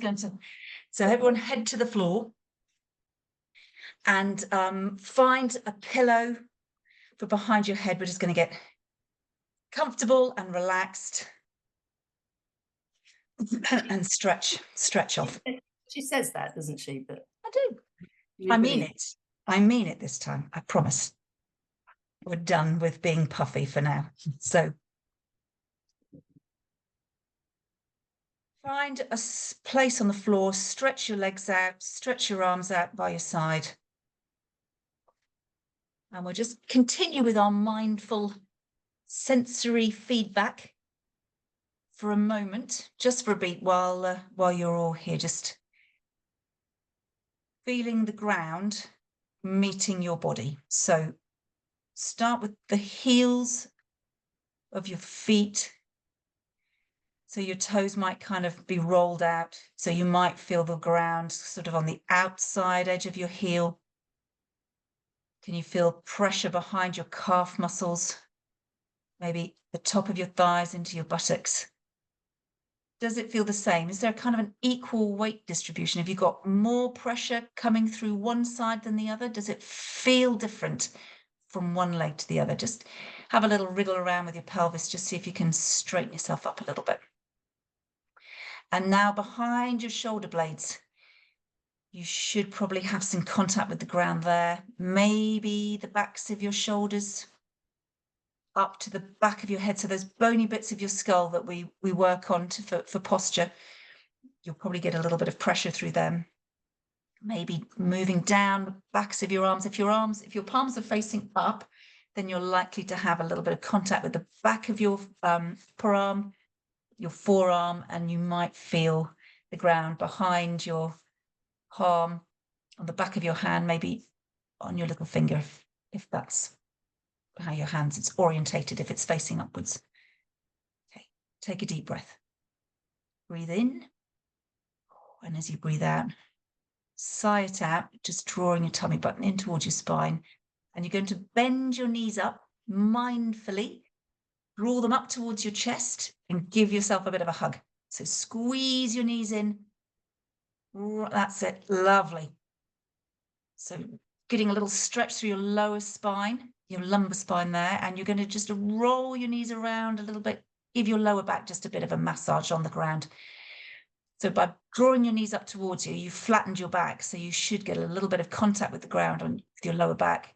going to, so everyone head to the floor and find a pillow for behind your head. We're just going to get comfortable and relaxed and stretch off. She says that, doesn't she? But I do. I mean it. I mean it this time. I promise. We're done with being puffy for now. So find a place on the floor, stretch your legs out, stretch your arms out by your side. And we'll just continue with our mindful sensory feedback for a moment, just for a beat while you're all here, just feeling the ground meeting your body. So start with the heels of your feet. So your toes might kind of be rolled out. So you might feel the ground sort of on the outside edge of your heel. Can you feel pressure behind your calf muscles? Maybe the top of your thighs into your buttocks. Does it feel the same? Is there kind of an equal weight distribution? Have you got more pressure coming through one side than the other? Does it feel different from one leg to the other? Just have a little wriggle around with your pelvis, just see if you can straighten yourself up a little bit. And now behind your shoulder blades, you should probably have some contact with the ground there. Maybe the backs of your shoulders up to the back of your head. So those bony bits of your skull that we work on for posture, you'll probably get a little bit of pressure through them. Maybe moving down the backs of your arms. If your palms are facing up, then you're likely to have a little bit of contact with the back of your forearm, and you might feel the ground behind your palm, on the back of your hand, maybe on your little finger, if that's how your hands, it's orientated if it's facing upwards. Okay, take a deep breath. Breathe in. And as you breathe out, sigh it out, just drawing your tummy button in towards your spine. And you're going to bend your knees up mindfully, draw them up towards your chest and give yourself a bit of a hug. So squeeze your knees in. That's it, lovely. So getting a little stretch through your lower spine, your lumbar spine there, and you're going to just roll your knees around a little bit, give your lower back just a bit of a massage on the ground. So by drawing your knees up towards you, you've flattened your back, so you should get a little bit of contact with the ground with your lower back.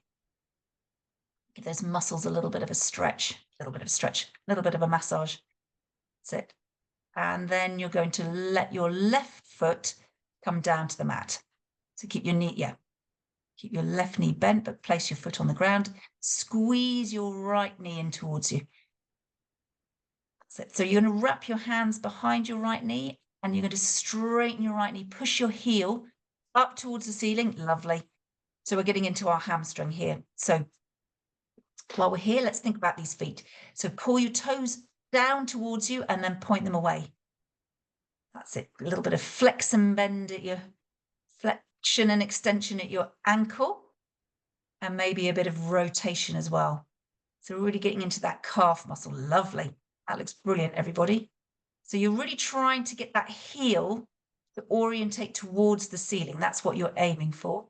Give those muscles a little bit of a stretch, a little bit of a massage. That's it. And then you're going to let your left foot come down to the mat. So keep your knee, keep your left knee bent, but place your foot on the ground. Squeeze your right knee in towards you. That's it. So you're going to wrap your hands behind your right knee and you're going to straighten your right knee. Push your heel up towards the ceiling. Lovely. So we're getting into our hamstring here. So while we're here, let's think about these feet. So pull your toes down towards you and then point them away. That's it. A little bit of flex and bend at your flexion and extension at your ankle, and maybe a bit of rotation as well. So we're really getting into that calf muscle. Lovely. That looks brilliant, everybody. So you're really trying to get that heel to orientate towards the ceiling. That's what you're aiming for.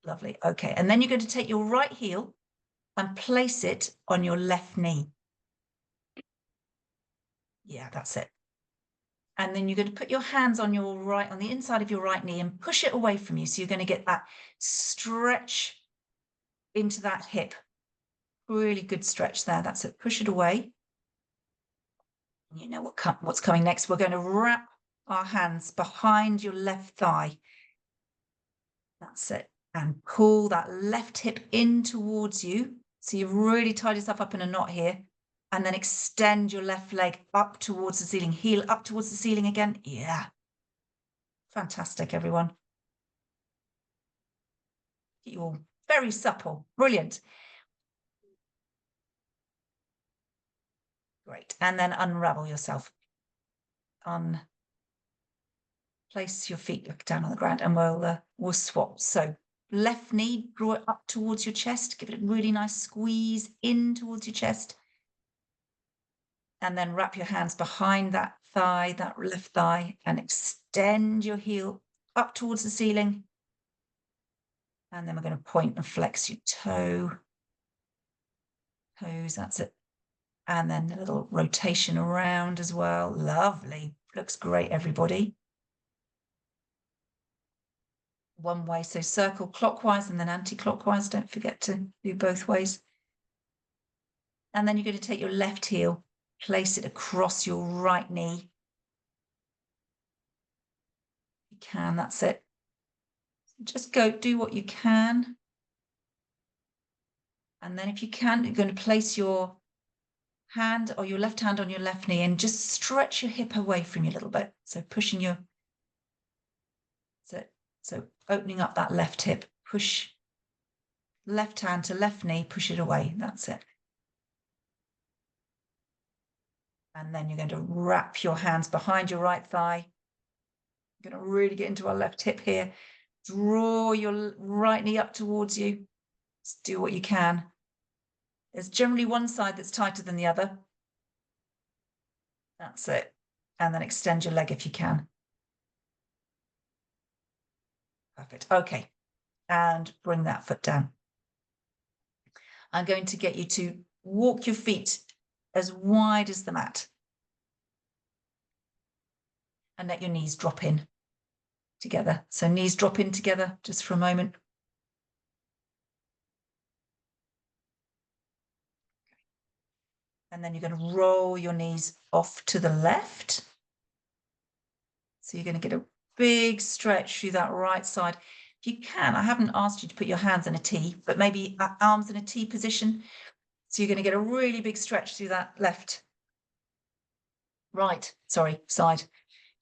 Lovely. Okay. And then you're going to take your right heel and place it on your left knee. Yeah, that's it. And then you're going to put your hands on the inside of your right knee and push it away from you. So you're going to get that stretch into that hip. Really good stretch there. That's it. Push it away. You know what's coming next. We're going to wrap our hands behind your left thigh. That's it. And pull that left hip in towards you. So you've really tied yourself up in a knot here. And then extend your left leg up towards the ceiling. Heel up towards the ceiling again. Yeah. Fantastic, everyone. You're very supple. Brilliant. Great. And then unravel yourself. Place your feet back down on the ground and we'll swap. So left knee, draw it up towards your chest. Give it a really nice squeeze in towards your chest. And then wrap your hands behind that thigh, that left thigh, and extend your heel up towards the ceiling. And then we're going to point and flex your toes, that's it. And then a little rotation around as well. Lovely. Looks great, everybody. One way, so circle clockwise and then anti-clockwise. Don't forget to do both ways. And then you're going to take your left heel, place it across your right knee. You can, that's it. Just go do what you can. And then if you can, you're going to place your hand or your left hand on your left knee and just stretch your hip away from you a little bit. So pushing your, so opening up that left hip, push left hand to left knee, push it away. That's it. And then you're going to wrap your hands behind your right thigh. You're going to really get into our left hip here. Draw your right knee up towards you. Just do what you can. There's generally one side that's tighter than the other. That's it. And then extend your leg if you can. Perfect. Okay. And bring that foot down. I'm going to get you to walk your feet as wide as the mat. And let your knees drop in together. So knees drop in together just for a moment. And then you're going to roll your knees off to the left. So you're going to get a big stretch through that right side. If you can, I haven't asked you to put your hands in a T, but maybe arms in a T position. So you're going to get a really big stretch through that side.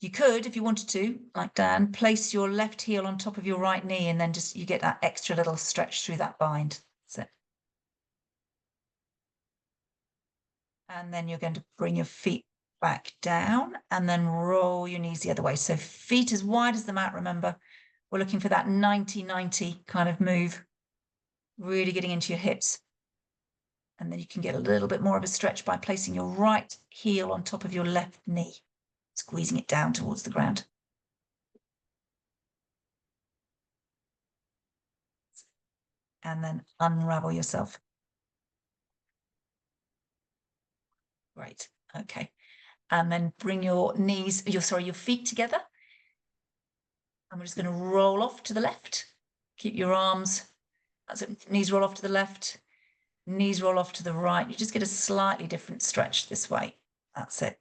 You could, if you wanted to, like Dan, place your left heel on top of your right knee and then just you get that extra little stretch through that bind. That's it. And then you're going to bring your feet back down and then roll your knees the other way. So feet as wide as the mat, remember. We're looking for that 90-90 kind of move, really getting into your hips. And then you can get a little bit more of a stretch by placing your right heel on top of your left knee, squeezing it down towards the ground. And then unravel yourself. Great. Okay. And then bring your your feet together. And we're just going to roll off to the left. Keep your arms, that's it, knees roll off to the left, knees roll off to the right. You just get a slightly different stretch this way. That's it.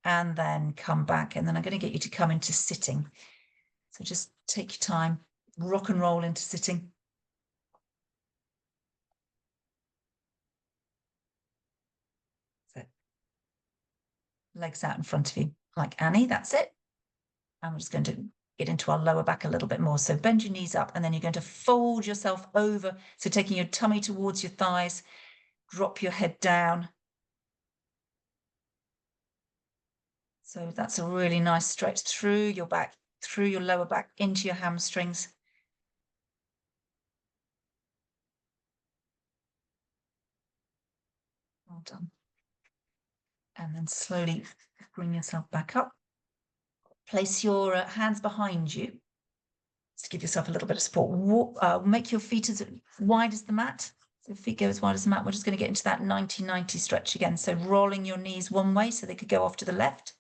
And then come back. And then I'm going to get you to come into sitting. So just take your time, rock and roll into sitting. That's it. Legs out in front of you, like Annie, that's it. And we're just going to get into our lower back a little bit more. So bend your knees up and then you're going to fold yourself over. So taking your tummy towards your thighs, drop your head down. So that's a really nice stretch through your back, through your lower back, into your hamstrings. Well done. And then slowly bring yourself back up. Place your hands behind you to give yourself a little bit of support. Make your feet as wide as the mat. So feet go as wide as the mat. We're just going to get into that 90-90 stretch again. So rolling your knees one way so they could go off to the left.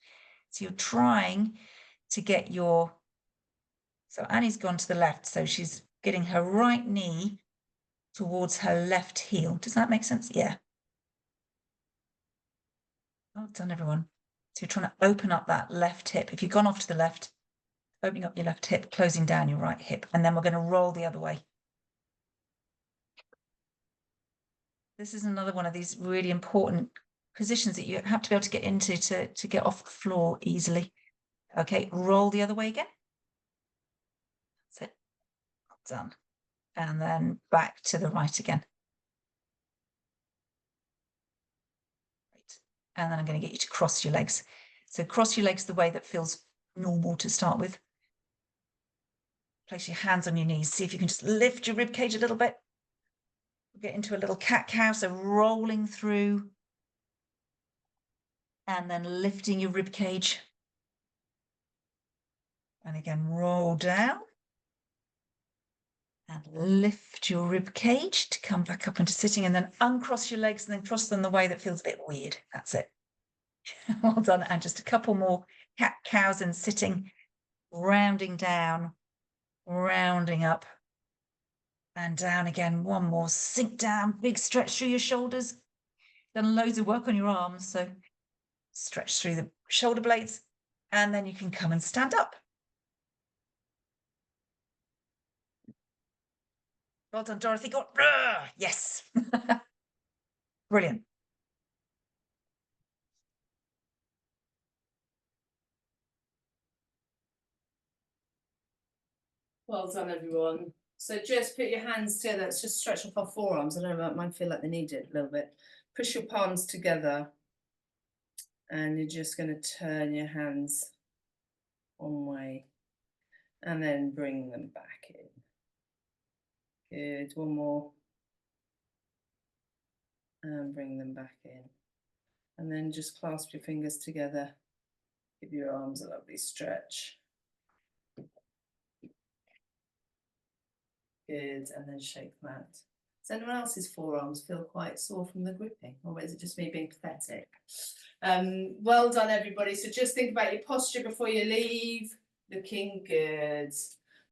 So you're trying to get so Annie's gone to the left. So she's getting her right knee towards her left heel. Does that make sense? Yeah. Well done, everyone. So you're trying to open up that left hip. If you've gone off to the left, opening up your left hip, closing down your right hip, and then we're going to roll the other way. This is another one of these really important positions that you have to be able to get into to get off the floor easily. Okay, roll the other way again. That's it. Well done. And then back to the right again. Right. And then I'm going to get you to cross your legs. So cross your legs the way that feels normal to start with. Place your hands on your knees. See if you can just lift your rib cage a little bit. Get into a little cat-cow, so rolling through and then lifting your rib cage. And again, roll down. And lift your rib cage to come back up into sitting, and then uncross your legs and then cross them the way that feels a bit weird. That's it. Well done. And just a couple more cat cows and sitting, rounding down, rounding up, and down again. One more, sink down, big stretch through your shoulders. Done loads of work on your arms, so stretch through the shoulder blades, and then you can come and stand up. Well done, Dorothy. Yes. Brilliant. Well done, everyone. So just put your hands together. Let's just stretch off our forearms. I don't know, mine feel like they need it a little bit. Push your palms together. And you're just going to turn your hands one way. And then bring them back in. Good. One more. And bring them back in. And then just clasp your fingers together. Give your arms a lovely stretch. Good, and then shake them out. Does anyone else's forearms feel quite sore from the gripping, or is it just me being pathetic? Well done, everybody. So just think about your posture before you leave. Looking good.